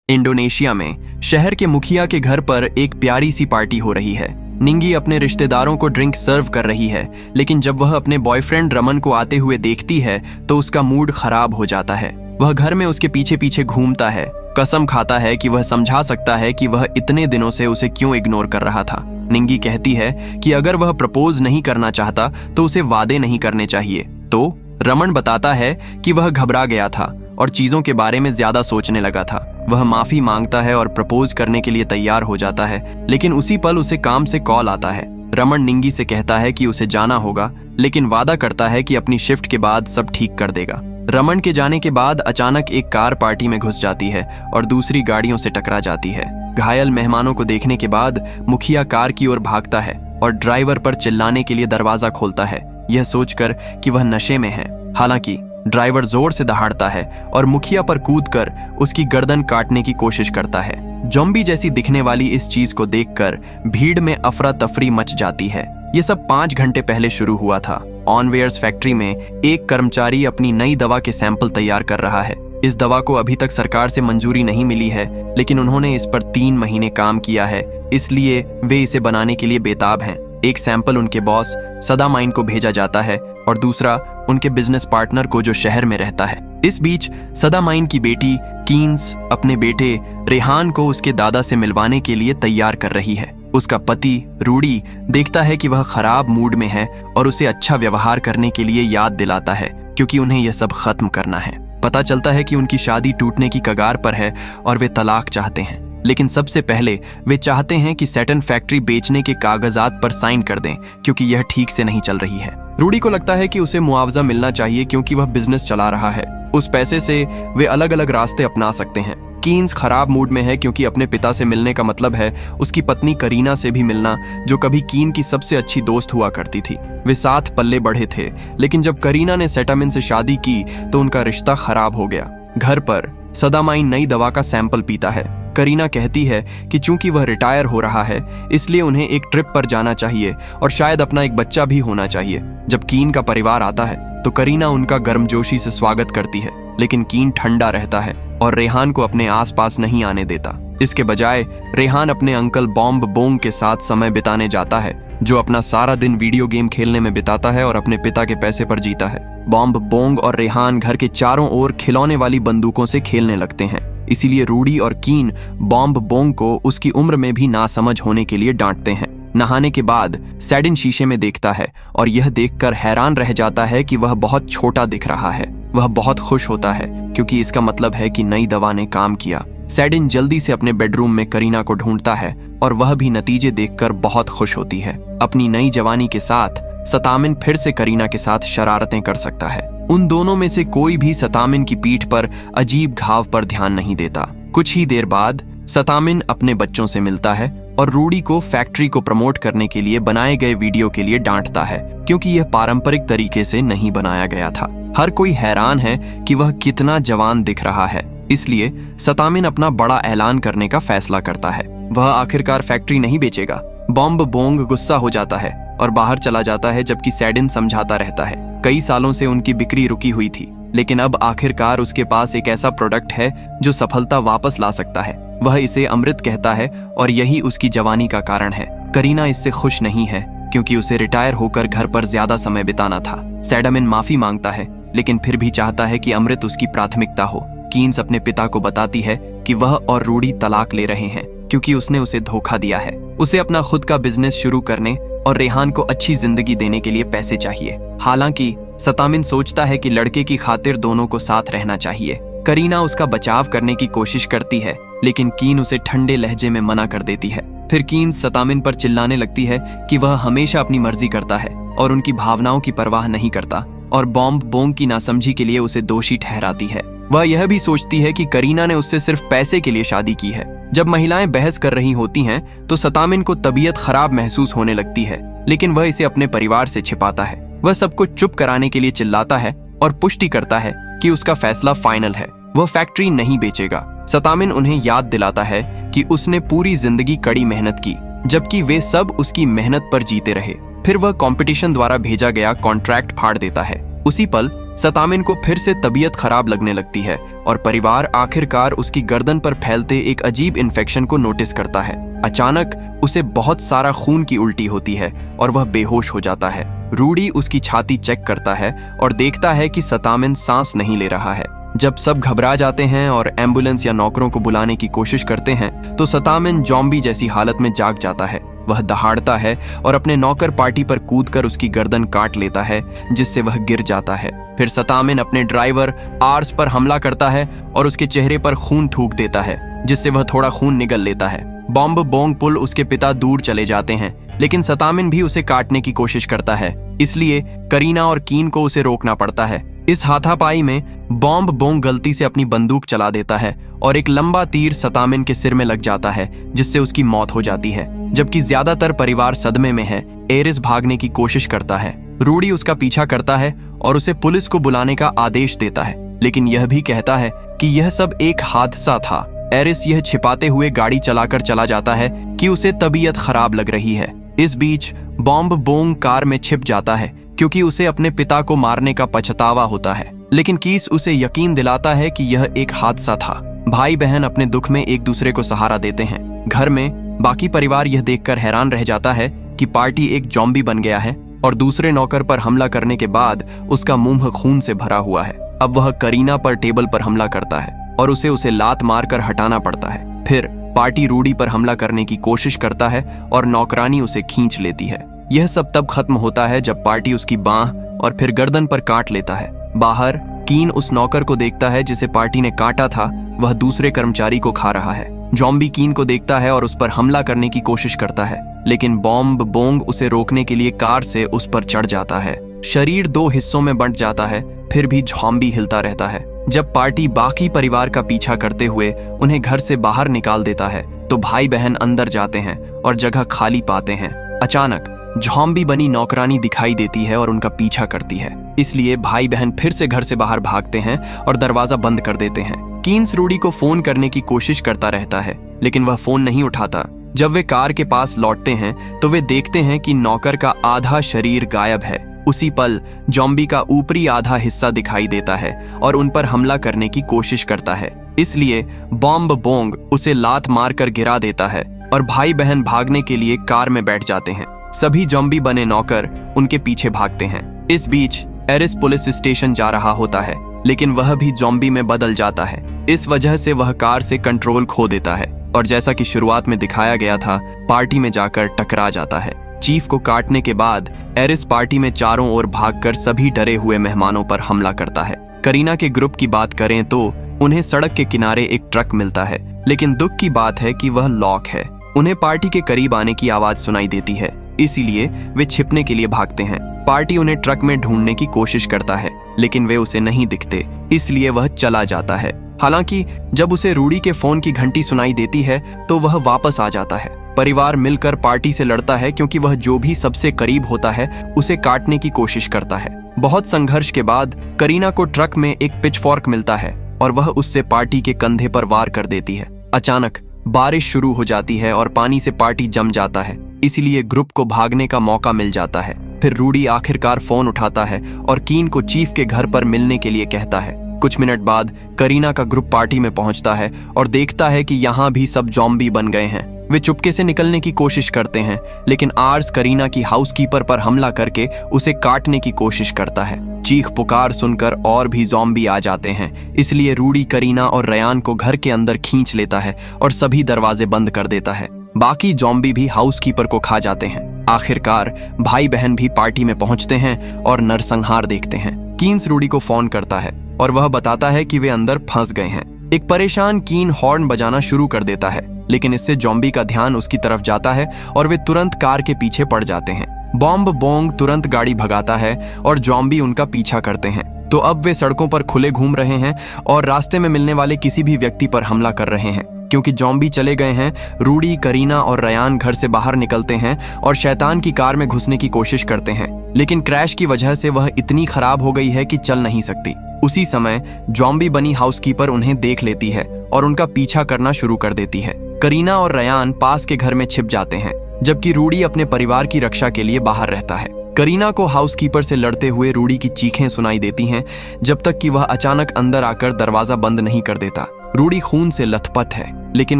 Indonesia में शहर के मुखिया के घर पर एक प्यारी सी पार्टी हो रही है। निंगी अपने रिश्तेदारों को ड्रिंक सर्व कर रही है, लेकिन जब वह अपने बॉयफ्रेंड रमन को आते हुए देखती है तो उसका मूड खराब हो जाता है। वह घर में उसके पीछे पीछे घूमता है, कसम खाता है कि वह समझा सकता है कि वह इतने दिनों से उसे क्यों इग्नोर कर रहा था। निंगी कहती है कि अगर वह प्रपोज नहीं करना चाहता तो उसे वादे नहीं करने चाहिए। तो रमन बताता है कि वह घबरा गया था और चीजों के बारे में ज्यादा सोचने लगा था। वह माफी मांगता है और प्रपोज करने के लिए तैयार हो जाता है, लेकिन उसी पल उसे काम से कॉल आता है। रमन निंगी से कहता है कि उसे जाना होगा, लेकिन वादा करता है कि अपनी शिफ्ट के बाद सब ठीक कर देगा। रमन के जाने के बाद अचानक एक कार पार्टी में घुस जाती है और दूसरी गाड़ियों से टकरा जाती है। घायल मेहमानों को देखने के बाद मुखिया कार की ओर भागता है और ड्राइवर पर चिल्लाने के लिए दरवाजा खोलता है, यह सोचकर कि वह नशे में है। हालांकि ड्राइवर जोर से दहाड़ता है और मुखिया पर कूदकर उसकी गर्दन काटने की कोशिश करता है। ज़ॉम्बी जैसी दिखने वाली इस चीज को देखकर भीड़ में अफरा तफरी मच जाती है। ये सब 5 घंटे पहले शुरू हुआ था। ऑनवेयर्स फैक्ट्री में एक कर्मचारी अपनी नई दवा के सैंपल तैयार कर रहा है। इस दवा को अभी तक सरकार से मंजूरी नहीं मिली है, लेकिन उन्होंने इस पर 3 महीने काम किया है, इसलिए वे इसे बनाने के लिए बेताब हैं। एक सैंपल उनके बॉस सदामाइन को भेजा जाता है और दूसरा उनके बिजनेस पार्टनर को जो शहर में रहता है। इस बीच सदामाइन की बेटी कीन्स अपने बेटे रेहान को उसके दादा से मिलवाने के लिए तैयार कर रही है। उसका पति रूडी देखता है कि वह खराब मूड में है और उसे अच्छा व्यवहार करने के लिए याद दिलाता है, क्योंकि उन्हें यह सब खत्म करना है। पता चलता है कि उनकी शादी टूटने की कगार पर है और वे तलाक चाहते हैं, लेकिन सबसे पहले वे चाहते हैं कि सैटर्न फैक्ट्री बेचने के कागजात पर साइन कर दें, क्योंकि यह ठीक से नहीं चल रही है। रूडी को लगता है कि उसे मुआवजा मिलना चाहिए क्योंकि वह बिजनेस चला रहा है। उस पैसे से वे अलग अलग रास्ते अपना सकते हैं। कीन्स खराब मूड में है क्योंकि अपने पिता से मिलने का मतलब है उसकी पत्नी करीना से भी मिलना, जो कभी कीन की सबसे अच्छी दोस्त हुआ करती थी। वे साथ पल्ले बढ़े थे, लेकिन जब करीना ने सेटामिन से शादी की तो उनका रिश्ता खराब हो गया। घर पर सदामाइन नई दवा का सैंपल पीता है। करीना कहती है कि चूंकि वह रिटायर हो रहा है, इसलिए उन्हें एक ट्रिप पर जाना चाहिए और शायद अपना एक बच्चा भी होना चाहिए। जब कीन का परिवार आता है तो करीना उनका गर्मजोशी से स्वागत करती है, लेकिन कीन ठंडा रहता है और रेहान को अपने आसपास नहीं आने देता। इसके बजाय रेहान अपने अंकल बॉम्ब बोंग के साथ समय बिताने जाता है, जो अपना सारा दिन वीडियो गेम खेलने में बिताता है और अपने पिता के पैसे पर जीता है। बॉम्ब बोंग और रेहान घर के चारों ओर खिलौने वाली बंदूकों से खेलने लगते हैं, इसीलिए रूडी और कीन बॉम्ब बोंग को उसकी उम्र में भी नासमझ होने के लिए डांटते हैं। नहाने के बाद सैडिन शीशे में देखता है और यह देखकर हैरान रह जाता है कि वह बहुत छोटा दिख रहा है। वह बहुत खुश होता है क्योंकि इसका मतलब है कि नई दवा ने काम किया। सैडिन जल्दी से अपने बेडरूम में करीना को ढूंढता है और वह भी नतीजे देखकर बहुत खुश होती है। अपनी नई जवानी के साथ सतामिन फिर से करीना के साथ शरारतें कर सकता है। उन दोनों में से कोई भी सतामिन की पीठ पर अजीब घाव पर ध्यान नहीं देता। कुछ ही देर बाद सतामिन अपने बच्चों से मिलता है और रूडी को फैक्ट्री को प्रमोट करने के लिए बनाए गए वीडियो के लिए डांटता है, क्योंकि यह पारंपरिक तरीके से नहीं बनाया गया था। हर कोई हैरान है कि वह कितना जवान दिख रहा है, इसलिए सतामिन अपना बड़ा ऐलान करने का फैसला करता है। वह आखिरकार फैक्ट्री नहीं बेचेगा। बॉम्ब बोंग गुस्सा हो जाता है और बाहर चला जाता है, जबकि सैडिन समझाता रहता है। कई सालों से उनकी बिक्री रुकी हुई थी, लेकिन अब आखिरकार उसके पास एक ऐसा प्रोडक्ट है जो सफलता वापस ला सकता है। वह इसे अमृत कहता है और यही उसकी जवानी का कारण है। करीना इससे खुश नहीं है क्योंकि उसे रिटायर होकर घर पर ज्यादा समय बिताना था। सैडामिन माफी मांगता है, लेकिन फिर भी चाहता है कि अमृत उसकी प्राथमिकता हो। कीन्स अपने पिता को बताती है कि वह और रूडी तलाक ले रहे हैं क्योंकि उसने उसे धोखा दिया है। उसे अपना खुद का बिजनेस शुरू करने और रेहान को अच्छी जिंदगी देने के लिए पैसे चाहिए। हालांकि सतामिन सोचता है कि लड़के की खातिर दोनों को साथ रहना चाहिए। करीना उसका बचाव करने की कोशिश करती है, लेकिन कीन उसे ठंडे लहजे में मना कर देती है। फिर कीन सतामिन पर चिल्लाने लगती है कि वह हमेशा अपनी मर्जी करता है और उनकी भावनाओं की परवाह नहीं करता, और बॉम्ब बोंग की नासमझी के लिए उसे दोषी ठहराती है। वह यह भी सोचती है कि करीना ने उससे सिर्फ पैसे के लिए शादी की है। जब महिलाएं बहस कर रही होती हैं तो सतामिन को तबीयत खराब महसूस होने लगती है, लेकिन वह इसे अपने परिवार से छिपाता है। वह सबको चुप कराने के लिए चिल्लाता है और पुष्टि करता है कि उसका फैसला फाइनल है, वह फैक्ट्री नहीं बेचेगा। सतामिन उन्हें याद दिलाता है कि उसने पूरी जिंदगी कड़ी मेहनत की, जबकि वे सब उसकी मेहनत पर जीते रहे। फिर वह कंपटीशन द्वारा भेजा गया कॉन्ट्रैक्ट फाड़ देता है। उसी पल सतामिन को फिर से तबीयत खराब लगने लगती है और परिवार आखिरकार उसकी गर्दन पर फैलते एक अजीब इन्फेक्शन को नोटिस करता है। अचानक उसे बहुत सारा खून की उल्टी होती है और वह बेहोश हो जाता है। रूडी उसकी छाती चेक करता है और देखता है कि सतामिन सांस नहीं ले रहा है। जब सब घबरा जाते हैं और एम्बुलेंस या नौकरों को बुलाने की कोशिश करते हैं तो सतामिन जॉम्बी जैसी हालत में जाग जाता है। वह दहाड़ता है और अपने नौकर पार्टी पर कूदकर उसकी गर्दन काट लेता है, जिससे वह गिर जाता है। फिर सतामिन अपने ड्राइवर आर्स पर हमला करता है और उसके चेहरे पर खून थूक देता है, जिससे वह थोड़ा खून निगल लेता है। बॉम्ब बोंग पुल उसके पिता दूर चले जाते हैं, लेकिन सतामिन भी उसे काटने की कोशिश करता है, इसलिए करीना और कीन को उसे रोकना पड़ता है। इस हाथापाई में बॉम्ब बोंग गलती से अपनी बंदूक चला देता है और एक लंबा तीर सतामिन के सिर में लग जाता है, जिससे उसकी मौत हो जाती है। जबकि ज्यादातर परिवार सदमे में है, एरिस भागने की कोशिश करता है। रूडी उसका पीछा करता है और उसे पुलिस को बुलाने का आदेश देता है, लेकिन यह भी कहता है कि यह सब एक हादसा था। एरिस यह छिपाते हुए गाड़ी चलाकर चला जाता है कि उसे तबीयत खराब लग रही है। इस बीच बॉम्ब बोंग कार में छिप जाता है क्योंकि उसे अपने पिता को मारने का पछतावा होता है, लेकिन कीस उसे यकीन दिलाता है कि यह एक हादसा था। भाई बहन अपने दुख में एक दूसरे को सहारा देते हैं। घर में बाकी परिवार यह देखकर हैरान रह जाता है कि पार्टी एक जॉम्बी बन गया है और दूसरे नौकर पर हमला करने के बाद उसका मुंह खून से भरा हुआ है। अब वह करीना पर टेबल पर हमला करता है और उसे लात मारकर हटाना पड़ता है। फिर पार्टी रूडी पर हमला करने की कोशिश करता है और नौकरानी उसे खींच लेती है। यह सब तब खत्म होता है जब पार्टी उसकी बांह और फिर गर्दन पर काट लेता है। बाहर कीन उस नौकर को देखता है जिसे पार्टी ने काटा था, वह दूसरे कर्मचारी को खा रहा है। जॉम्बी कीन को देखता है और उस पर हमला करने की कोशिश करता है, लेकिन बॉम्ब बोंग उसे रोकने के लिए कार से उस पर चढ़ जाता है। शरीर 2 हिस्सों में बंट जाता है, फिर भी जॉम्बी हिलता रहता है। जब पार्टी बाकी परिवार का पीछा करते हुए उन्हें घर से बाहर निकाल देता है तो भाई बहन अंदर जाते हैं और जगह खाली पाते हैं। अचानक जॉम्बी बनी नौकरानी दिखाई देती है और उनका पीछा करती है, इसलिए भाई बहन फिर से घर से बाहर भागते हैं और दरवाजा बंद कर देते हैं। कीन्स रूडी को फोन करने की कोशिश करता रहता है, लेकिन वह फोन नहीं उठाता। जब वे कार के पास लौटते हैं तो वे देखते हैं कि नौकर का आधा शरीर गायब है। उसी पल जॉम्बी का ऊपरी आधा हिस्सा दिखाई देता है और उन पर हमला करने की कोशिश करता है, इसलिए बॉम्ब बोंग उसे लात मारकर गिरा देता है और भाई बहन भागने के लिए कार में बैठ जाते हैं। सभी जॉम्बी बने नौकर उनके पीछे भागते हैं। इस बीच एरिस पुलिस स्टेशन जा रहा होता है, लेकिन वह भी जॉम्बी में बदल जाता है। इस वजह से वह कार से कंट्रोल खो देता है और जैसा कि शुरुआत में दिखाया गया था, पार्टी में जाकर टकरा जाता है। चीफ को काटने के बाद एरिस पार्टी में चारों ओर भागकर सभी डरे हुए मेहमानों पर हमला करता है। करीना के ग्रुप की बात करें तो उन्हें सड़क के किनारे एक ट्रक मिलता है, लेकिन दुख की बात है कि वह लॉक है। उन्हें पार्टी के करीब आने की आवाज सुनाई देती है, इसीलिए वे छिपने के लिए भागते हैं। पार्टी उन्हें ट्रक में ढूंढने की कोशिश करता है, लेकिन वे उसे नहीं दिखते, इसलिए वह चला जाता है। हालांकि जब उसे रूडी के फोन की घंटी सुनाई देती है तो वह वापस आ जाता है। परिवार मिलकर पार्टी से लड़ता है क्योंकि वह जो भी सबसे करीब होता है उसे काटने की कोशिश करता है। बहुत संघर्ष के बाद करीना को ट्रक में एक पिचफॉर्क मिलता है और वह उससे पार्टी के कंधे पर वार कर देती है। अचानक बारिश शुरू हो जाती है और पानी से पार्टी जम जाता है, इसीलिए ग्रुप को भागने का मौका मिल जाता है। फिर रूडी आखिरकार फोन उठाता है और कीन को चीफ के घर पर मिलने के लिए कहता है। कुछ मिनट बाद करीना का ग्रुप पार्टी में पहुंचता है और देखता है कि यहाँ भी सब जॉम्बी बन गए हैं। वे चुपके से निकलने की कोशिश करते हैं, लेकिन आर्स करीना की हाउसकीपर पर हमला करके उसे काटने की कोशिश करता है। चीख पुकार सुनकर और भी जॉम्बी आ जाते हैं, इसलिए रूडी करीना और रयान को घर के अंदर खींच लेता है और सभी दरवाजे बंद कर देता है। बाकी जॉम्बी भी हाउसकीपर को खा जाते हैं। आखिरकार भाई बहन भी पार्टी में पहुंचते हैं और नरसंहार देखते हैं। कीन्स रूडी को फोन करता है और वह बताता है कि वे अंदर फंस गए हैं। एक परेशान कीन हॉर्न बजाना शुरू कर देता है, लेकिन इससे जॉम्बी का ध्यान उसकी तरफ जाता है और वे तुरंत कार के पीछे पड़ जाते हैं। बॉम्ब बोंग तुरंत गाड़ी भगाता है और जॉम्बी उनका पीछा करते हैं। तो अब वे सड़कों पर खुले घूम रहे हैं और रास्ते में मिलने वाले किसी भी व्यक्ति पर हमला कर रहे हैं। क्योंकि जॉम्बी चले गए हैं, रूडी, करीना और रयान घर से बाहर निकलते हैं और शैतान की कार में घुसने की कोशिश करते हैं, लेकिन क्रैश की वजह से वह इतनी खराब हो गई है कि चल नहीं सकती। उसी समय जॉम्बी बनी हाउसकीपर उन्हें देख लेती है और उनका पीछा करना शुरू कर देती है। करीना और रयान पास के घर में छिप जाते हैं, जबकि रूडी अपने परिवार की रक्षा के लिए बाहर रहता है। करीना को हाउसकीपर से लड़ते हुए रूडी की चीखें सुनाई देती हैं, जब तक कि वह अचानक अंदर आकर दरवाजा बंद नहीं कर देता। रूडी खून से लथपथ है, लेकिन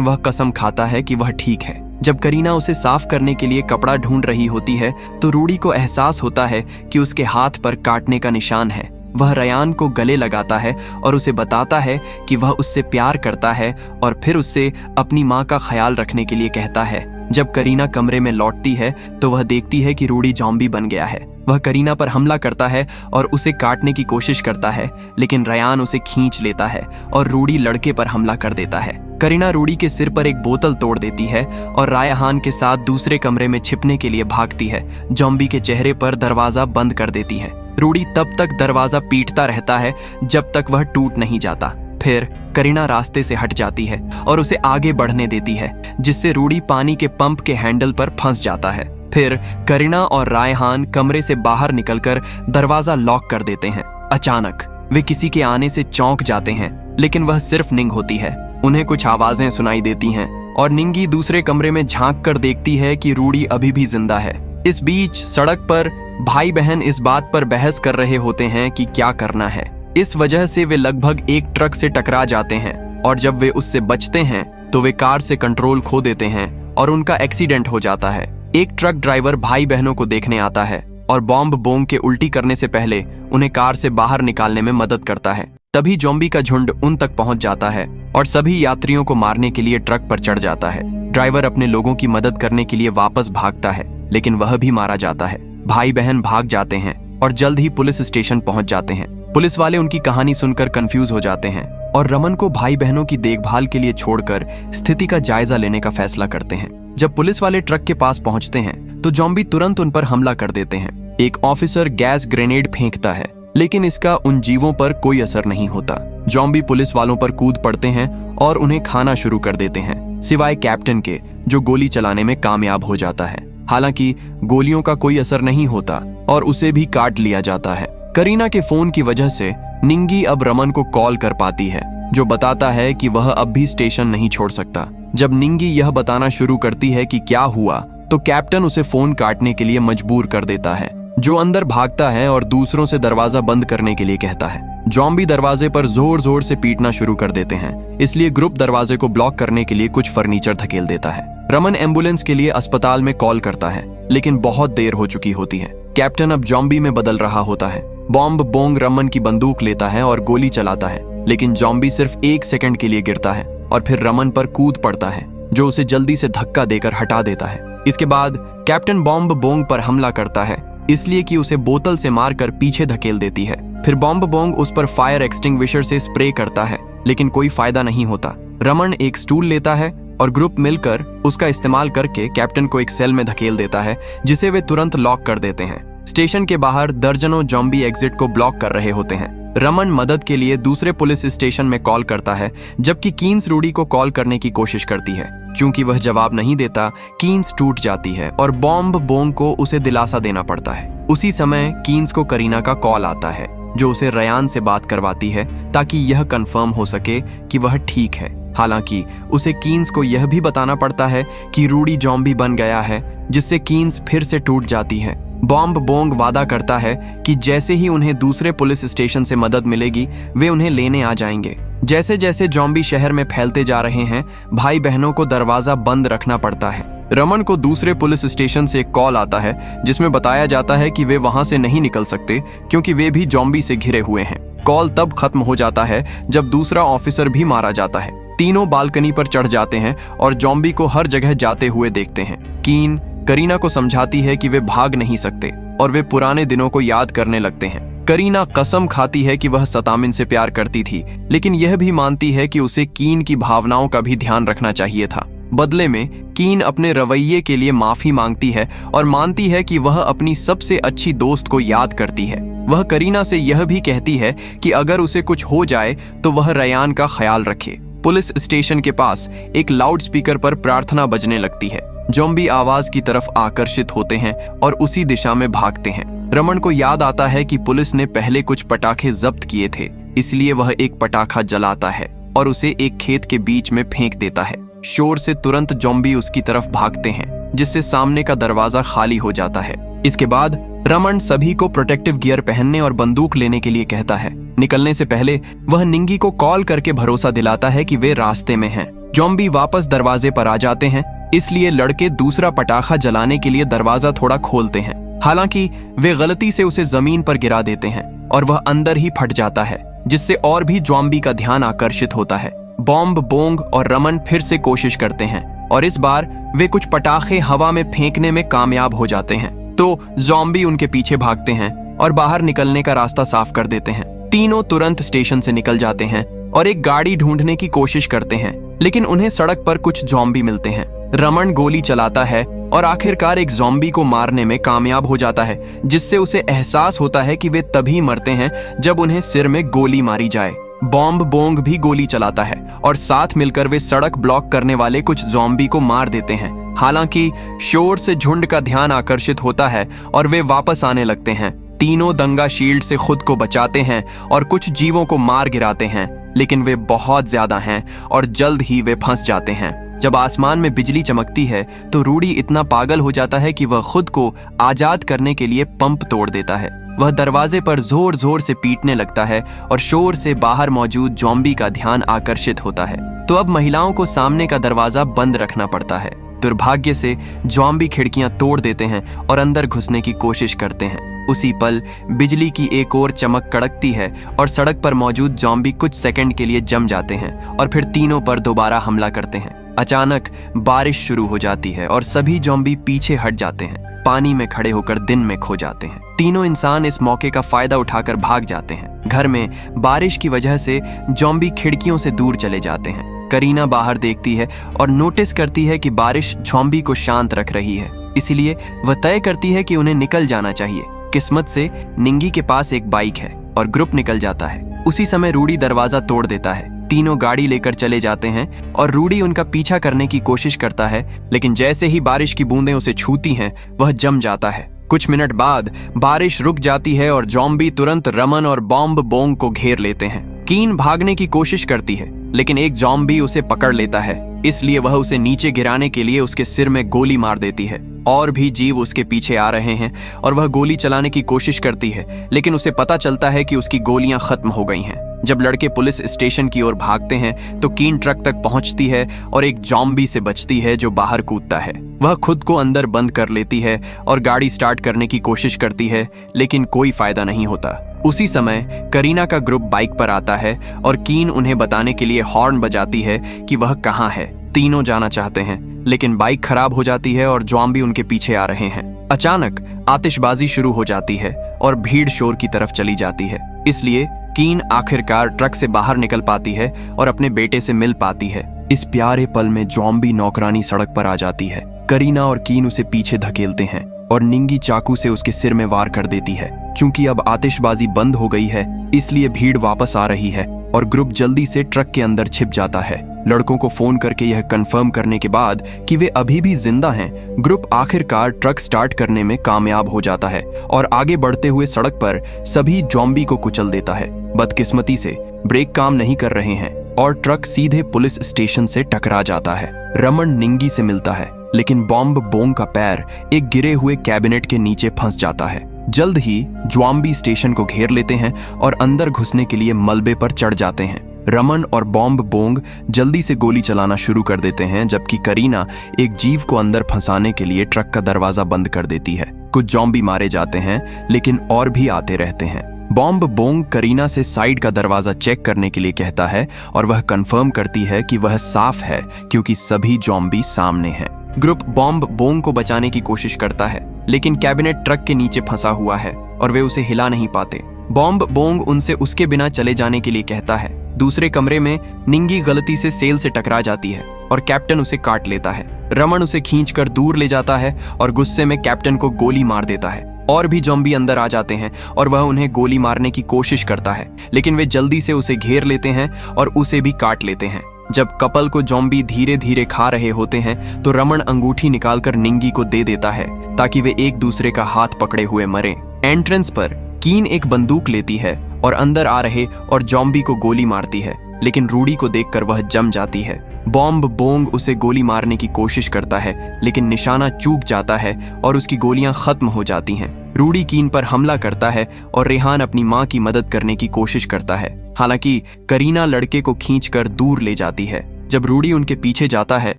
वह कसम खाता है कि वह ठीक है। जब करीना उसे साफ करने के लिए कपड़ा ढूंढ रही होती है तो रूडी को एहसास होता है कि उसके हाथ पर काटने का निशान है। वह रयान को गले लगाता है और उसे बताता है कि वह उससे प्यार करता है और फिर उससे अपनी माँ का ख्याल रखने के लिए कहता है। जब करीना कमरे में लौटती है तो वह देखती है कि रूडी ज़ॉम्बी बन गया है। वह करीना पर हमला करता है और उसे काटने की कोशिश करता है, लेकिन रयान उसे खींच लेता है और रूडी लड़के पर हमला कर देता है। करीना रूडी के सिर पर एक बोतल तोड़ देती है और रायहान के साथ दूसरे कमरे में छिपने के लिए भागती है। ज़ॉम्बी के चेहरे पर दरवाजा बंद कर देती है। रूडी तब तक दरवाजा पीटता रहता है जब तक वह टूट नहीं जाता। फिर करीना रास्ते से हट जाती है और उसे आगे बढ़ने देती है, जिससे रूडी पानी के पंप के हैंडल पर फंस जाता है। फिर करीना और रायहान कमरे से बाहर निकलकर दरवाजा लॉक कर देते हैं। अचानक वे किसी के आने से चौंक जाते हैं, लेकिन वह सिर्फ निंग होती है। उन्हें कुछ आवाजें सुनाई देती हैं और निंगी दूसरे कमरे में झांक कर देखती है कि रूडी अभी भी जिंदा है। इस बीच सड़क पर भाई बहन इस बात पर बहस कर रहे होते हैं कि क्या करना है। इस वजह से वे लगभग एक ट्रक से टकरा जाते हैं और जब वे उससे बचते हैं तो वे कार से कंट्रोल खो देते हैं और उनका एक्सीडेंट हो जाता है। एक ट्रक ड्राइवर भाई बहनों को देखने आता है और बॉम्ब बोंग के उल्टी करने से पहले उन्हें कार से बाहर निकालने में मदद करता है। तभी ज़ॉम्बी का झुंड उन तक पहुंच जाता है और सभी यात्रियों को मारने के लिए ट्रक पर चढ़ जाता है। ड्राइवर अपने लोगों की मदद करने के लिए वापस भागता है, लेकिन वह भी मारा जाता है। भाई बहन भाग जाते हैं और जल्द ही पुलिस स्टेशन पहुंच जाते हैं। पुलिस वाले उनकी कहानी सुनकर कंफ्यूज हो जाते हैं और रमन को भाई बहनों की देखभाल के लिए छोड़कर स्थिति का जायजा लेने का फैसला करते हैं। जब पुलिस वाले ट्रक के पास पहुंचते हैं तो ज़ॉम्बी तुरंत उन पर हमला कर देते हैं। एक ऑफिसर गैस ग्रेनेड फेंकता है, लेकिन इसका उन जीवों पर कोई असर नहीं होता। ज़ॉम्बी पुलिस वालों पर कूद पड़ते हैं और उन्हें खाना शुरू कर देते हैं, सिवाय कैप्टन के, जो गोली चलाने में कामयाब हो जाता है। हालांकि गोलियों का कोई असर नहीं होता और उसे भी काट लिया जाता है। करीना के फोन की वजह से निंगी अब रमन को कॉल कर पाती है, जो बताता है कि वह अब भी स्टेशन नहीं छोड़ सकता। जब निंगी यह बताना शुरू करती है कि क्या हुआ, तो कैप्टन उसे फोन काटने के लिए मजबूर कर देता है, जो अंदर भागता है और दूसरों से दरवाजा बंद करने के लिए कहता है। ज़ॉम्बी दरवाजे पर जोर जोर से पीटना शुरू कर देते हैं, इसलिए ग्रुप दरवाजे को ब्लॉक करने के लिए कुछ फर्नीचर धकेल देता है। रमन एम्बुलेंस के लिए अस्पताल में कॉल करता है, लेकिन बहुत देर हो चुकी होती है। कैप्टन अब ज़ॉम्बी में बदल रहा होता है। बॉम्ब बोंग रमन की बंदूक लेता है और गोली चलाता है, लेकिन ज़ॉम्बी सिर्फ 1 सेकंड के लिए गिरता है और फिर रमन पर कूद पड़ता है, जो उसे जल्दी से धक्का देकर हटा देता है। इसके बाद कैप्टन बॉम्ब बोंग पर हमला करता है, इसलिए कि उसे बोतल से मारकर पीछे धकेल देती है। फिर बॉम्ब बोंग उस पर फायर एक्सटिंग्विशर से स्प्रे करता है, लेकिन कोई फायदा नहीं होता। रमन एक स्टूल लेता है और ग्रुप मिलकर उसका इस्तेमाल करके कैप्टन को एक सेल में धकेल देता है, जिसे वे तुरंत लॉक कर देते हैं। स्टेशन के बाहर दर्जनों ज़ॉम्बी एग्जिट को ब्लॉक कर रहे होते हैं। रमन मदद के लिए दूसरे पुलिस स्टेशन में कॉल करता है, जबकि कीन्स रूडी को कॉल करने की कोशिश करती है। चूंकि वह जवाब नहीं देता, कीन्स टूट जाती है और बॉम्ब बोंग को उसे दिलासा देना पड़ता है। उसी समय कीन्स को करीना का कॉल आता है, जो उसे रयान से बात करवाती है ताकि यह कंफर्म हो सके कि वह ठीक है। हालांकि उसे कीन्स को यह भी बताना पड़ता है कि रूडी ज़ॉम्बी बन गया है, जिससे कीन्स फिर से टूट जाती है। बॉम्ब बोंग वादा करता है कि जैसे ही उन्हें दूसरे पुलिस स्टेशन से मदद मिलेगी, वे उन्हें लेने आ जाएंगे। जैसे जैसे ज़ॉम्बी शहर में फैलते जा रहे हैं, भाई बहनों को दरवाजा बंद रखना पड़ता है। रमन को दूसरे पुलिस स्टेशन से एक कॉल आता है, जिसमें बताया जाता है कि वे वहां से नहीं निकल सकते क्योंकि वे भी ज़ॉम्बी से घिरे हुए हैं। कॉल तब खत्म हो जाता है जब दूसरा ऑफिसर भी मारा जाता है। तीनों बालकनी पर चढ़ जाते हैं और ज़ॉम्बी को हर जगह जाते हुए देखते हैं। कीन करीना को समझाती है कि वे भाग नहीं सकते और वे पुराने दिनों को याद करने लगते हैं। करीना कसम खाती है कि वह सतामिन से प्यार करती थी, लेकिन यह भी मानती है कि उसे कीन की भावनाओं का भी ध्यान रखना चाहिए था। बदले में कीन अपने रवैये के लिए माफी मांगती है और मानती है कि वह अपनी सबसे अच्छी दोस्त को याद करती है। वह करीना से यह भी कहती है कि अगर उसे कुछ हो जाए तो वह रयान का ख्याल रखे। पुलिस स्टेशन के पास एक लाउडस्पीकर पर प्रार्थना बजने लगती है। ज़ॉम्बी आवाज की तरफ आकर्षित होते हैं और उसी दिशा में भागते हैं। रमन को याद आता है कि पुलिस ने पहले कुछ पटाखे जब्त किए थे, इसलिए वह एक पटाखा जलाता है और उसे एक खेत के बीच में फेंक देता है। शोर से तुरंत ज़ॉम्बी उसकी तरफ भागते हैं, जिससे सामने का दरवाजा खाली हो जाता है। इसके बाद रमन सभी को प्रोटेक्टिव गियर पहनने और बंदूक लेने के लिए कहता है। निकलने से पहले वह निंगी को कॉल करके भरोसा दिलाता है कि वे रास्ते में हैं। ज़ॉम्बी वापस दरवाजे पर आ जाते हैं, इसलिए लड़के दूसरा पटाखा जलाने के लिए दरवाजा थोड़ा खोलते हैं। हालांकि वे गलती से उसे जमीन पर गिरा देते हैं और वह अंदर ही फट जाता है, जिससे और भी ज़ॉम्बी का ध्यान आकर्षित होता है। बॉम्ब, बोंग और रमन फिर से कोशिश करते हैं और इस बार वे कुछ पटाखे हवा में फेंकने में कामयाब हो जाते हैं। तो ज़ॉम्बी उनके पीछे भागते हैं और बाहर निकलने का रास्ता साफ कर देते हैं। तीनों तुरंत स्टेशन से निकल जाते हैं और एक गाड़ी ढूंढने की कोशिश करते हैं, लेकिन उन्हें सड़क पर कुछ ज़ॉम्बी मिलते हैं। रमन गोली चलाता है और आखिरकार एक ज़ॉम्बी को मारने में कामयाब हो जाता है, जिससे उसे एहसास होता है कि वे तभी मरते हैं जब उन्हें सिर में गोली मारी जाए। बॉम्ब, बोंग भी गोली चलाता है और साथ मिलकर वे सड़क ब्लॉक करने वाले कुछ ज़ॉम्बी को मार देते हैं। हालांकि शोर से झुंड का ध्यान आकर्षित होता है और वे वापस आने लगते हैं। तीनों दंगा शील्ड से खुद को बचाते हैं और कुछ जीवों को मार गिराते हैं, लेकिन वे बहुत ज्यादा हैं और जल्द ही वे फंस जाते हैं। जब आसमान में बिजली चमकती है तो रूडी इतना पागल हो जाता है कि वह खुद को आजाद करने के लिए पंप तोड़ देता है। वह दरवाजे पर जोर जोर से पीटने लगता है और शोर से बाहर मौजूद ज़ॉम्बी का ध्यान आकर्षित होता है। तो अब महिलाओं को सामने का दरवाजा बंद रखना पड़ता है। दुर्भाग्य से ज़ॉम्बी खिड़कियां तोड़ देते हैं और अंदर घुसने की कोशिश करते हैं। उसी पल बिजली की एक और चमक कड़कती है और सड़क पर मौजूद ज़ॉम्बी कुछ सेकंड के लिए जम जाते हैं और फिर तीनों पर दोबारा हमला करते हैं। अचानक बारिश शुरू हो जाती है और सभी ज़ॉम्बी पीछे हट जाते हैं, पानी में खड़े होकर दिन में खो जाते हैं। तीनों इंसान इस मौके का फायदा उठाकर भाग जाते हैं। घर में बारिश की वजह से ज़ॉम्बी खिड़कियों से दूर चले जाते हैं। करीना बाहर देखती है और नोटिस करती है कि बारिश ज़ॉम्बी को शांत रख रही है, इसलिए वह तय करती है कि उन्हें निकल जाना चाहिए। किस्मत से निंगी के पास एक बाइक है और ग्रुप निकल जाता है। उसी समय रूडी दरवाजा तोड़ देता है। तीनों गाड़ी लेकर चले जाते हैं और रूडी उनका पीछा करने की कोशिश करता है, लेकिन जैसे ही बारिश की बूंदें उसे छूती हैं, वह जम जाता है। कुछ मिनट बाद बारिश रुक जाती है और ज़ॉम्बी तुरंत रमन और बॉम्ब, बोंग को घेर लेते हैं। कीन भागने की कोशिश करती है, लेकिन एक ज़ॉम्बी उसे पकड़ लेता है, इसलिए वह उसे नीचे गिराने के लिए उसके सिर में गोली मार देती है। और भी जीव उसके पीछे आ रहे हैं और वह गोली चलाने की कोशिश करती है, लेकिन उसे पता चलता है कि उसकी गोलियां खत्म हो गई हैं। जब लड़के पुलिस स्टेशन की ओर भागते हैं तो कीन ट्रक तक पहुंचती है और एक ज़ॉम्बी से बचती है जो बाहर कूदता है। वह खुद को अंदर बंद कर लेती है और गाड़ी स्टार्ट करने की कोशिश करती है, लेकिन कोई फायदा नहीं होता। उसी समय करीना का ग्रुप बाइक पर आता है और कीन उन्हें बताने के लिए हॉर्न बजाती है कि वह कहाँ है। तीनों जाना चाहते हैं, लेकिन बाइक खराब हो जाती है और ज़ॉम्बी उनके पीछे आ रहे हैं। अचानक आतिशबाजी शुरू हो जाती है और भीड़ शोर की तरफ चली जाती है, इसलिए कीन आखिरकार ट्रक से बाहर निकल पाती है और अपने बेटे से मिल पाती है। इस प्यारे पल में ज़ॉम्बी नौकरानी सड़क पर आ जाती है। करीना और कीन उसे पीछे धकेलते हैं और निंगी चाकू से उसके सिर में वार कर देती है। चूंकि अब आतिशबाजी बंद हो गई है, इसलिए भीड़ वापस आ रही है और ग्रुप जल्दी से ट्रक के अंदर छिप जाता है। लड़कों को फोन करके यह कंफर्म करने के बाद कि वे अभी भी जिंदा हैं, ग्रुप आखिरकार ट्रक स्टार्ट करने में कामयाब हो जाता है और आगे बढ़ते हुए सड़क पर सभी ज़ॉम्बी को कुचल देता है। बदकिस्मती से ब्रेक काम नहीं कर रहे हैं और ट्रक सीधे पुलिस स्टेशन से टकरा जाता है। रमन निंगी से मिलता है, लेकिन बॉम्ब, बोंग का पैर एक गिरे हुए कैबिनेट के नीचे फंस जाता है। जल्द ही ज़ॉम्बी स्टेशन को घेर लेते हैं और अंदर घुसने के लिए मलबे पर चढ़ जाते हैं। रमन और बॉम्ब, बोंग जल्दी से गोली चलाना शुरू कर देते हैं, जबकि करीना एक जीव को अंदर फंसाने के लिए ट्रक का दरवाजा बंद कर देती है। कुछ ज़ॉम्बी मारे जाते हैं, लेकिन और भी आते रहते हैं। बॉम्ब, बोंग करीना से साइड का दरवाजा चेक करने के लिए कहता है और वह कंफर्म करती है कि वह साफ है क्योंकि सभी ज़ॉम्बी सामने हैं। ग्रुप बॉम्ब, बोंग को बचाने की कोशिश करता है, लेकिन कैबिनेट ट्रक के नीचे फंसा हुआ है और वे उसे हिला नहीं पाते। बॉम्ब, बोंग उनसे उसके बिना चले जाने के लिए कहता है। दूसरे कमरे में निंगी गलती से सेल से टकरा जाती है और कैप्टन उसे काट लेता है। रमन उसे खींचकर दूर ले जाता है और गुस्से में कैप्टन को गोली मार देता है। और भी ज़ॉम्बी अंदर आ जाते हैं और वह उन्हें गोली मारने की कोशिश करता है, लेकिन वे जल्दी से उसे घेर लेते हैं और उसे भी काट लेते हैं। जब कपल को ज़ॉम्बी धीरे धीरे खा रहे होते हैं तो रमन अंगूठी निकालकर निंगी को दे देता है ताकि वे एक दूसरे का हाथ पकड़े हुए मरें। एंट्रेंस पर कीन एक बंदूक लेती है और अंदर आ रहे और ज़ॉम्बी को गोली मारती है, लेकिन रूडी को देखकर वह जम जाती है। बॉम्ब, बोंग उसे गोली मारने की कोशिश करता है, लेकिन निशाना चूक जाता है और उसकी गोलियां खत्म हो जाती हैं। रूडी कीन पर हमला करता है और रेहान अपनी मां की मदद करने की कोशिश करता है। हालांकि करीना लड़के को खींचकर दूर ले जाती है। जब रूडी उनके पीछे जाता है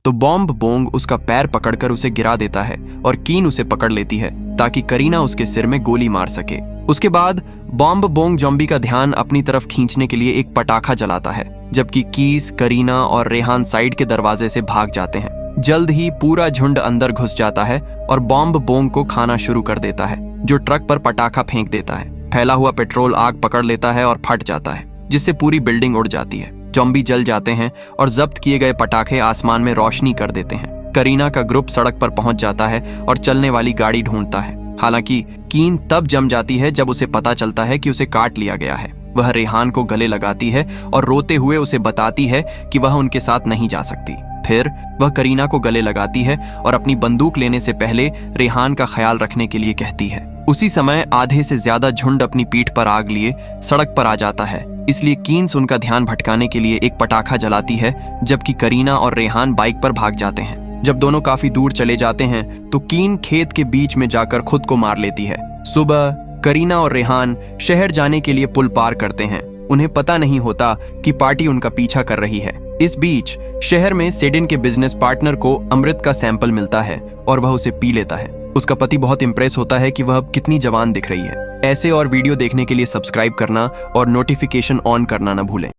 तो बॉम्ब बोंग उसका पैर पकड़कर उसे गिरा देता है और कीन उसे पकड़ लेती है ताकि करीना उसके सिर में गोली मार सके। उसके बाद बॉम्ब बोंग जॉम्बी का ध्यान अपनी तरफ खींचने के लिए एक पटाखा जलाता है, जबकि कीस, करीना और रेहान साइड के दरवाजे से भाग जाते हैं। जल्द ही पूरा झुंड अंदर घुस जाता है और बॉम्ब बोंग को खाना शुरू कर देता है, जो ट्रक पर पटाखा फेंक देता है। फैला हुआ पेट्रोल आग पकड़ लेता है और फट जाता है, जिससे पूरी बिल्डिंग उड़ जाती है। जॉम्बी जल जाते हैं और जब्त किए गए पटाखे आसमान में रोशनी कर देते हैं। करीना का ग्रुप सड़क पर पहुंच जाता है और चलने वाली गाड़ी ढूंढता है। हालांकि कीन तब जम जाती है जब उसे पता चलता है कि उसे काट लिया गया है। वह रेहान को गले लगाती है और रोते हुए उसे बताती है कि वह उनके साथ नहीं जा सकती। फिर वह करीना को गले लगाती है और अपनी बंदूक लेने से पहले रेहान का ख्याल रखने के लिए कहती है। उसी समय आधे से ज्यादा झुंड अपनी पीठ पर आग लिए सड़क पर आ जाता है, इसलिए कीन्स उनका ध्यान भटकाने के लिए एक पटाखा जलाती है, जबकि करीना और रेहान बाइक पर भाग जाते हैं। जब दोनों काफी दूर चले जाते हैं तो कीन खेत के बीच में जाकर खुद को मार लेती है। सुबह करीना और रेहान शहर जाने के लिए पुल पार करते हैं। उन्हें पता नहीं होता कि पार्टी उनका पीछा कर रही है। इस बीच शहर में सेडिन के बिजनेस पार्टनर को अमृत का सैंपल मिलता है और वह उसे पी लेता है। उसका पति बहुत इंप्रेस होता है कि वह अब कितनी जवान दिख रही है। ऐसे और वीडियो देखने के लिए सब्सक्राइब करना और नोटिफिकेशन ऑन करना न भूलें।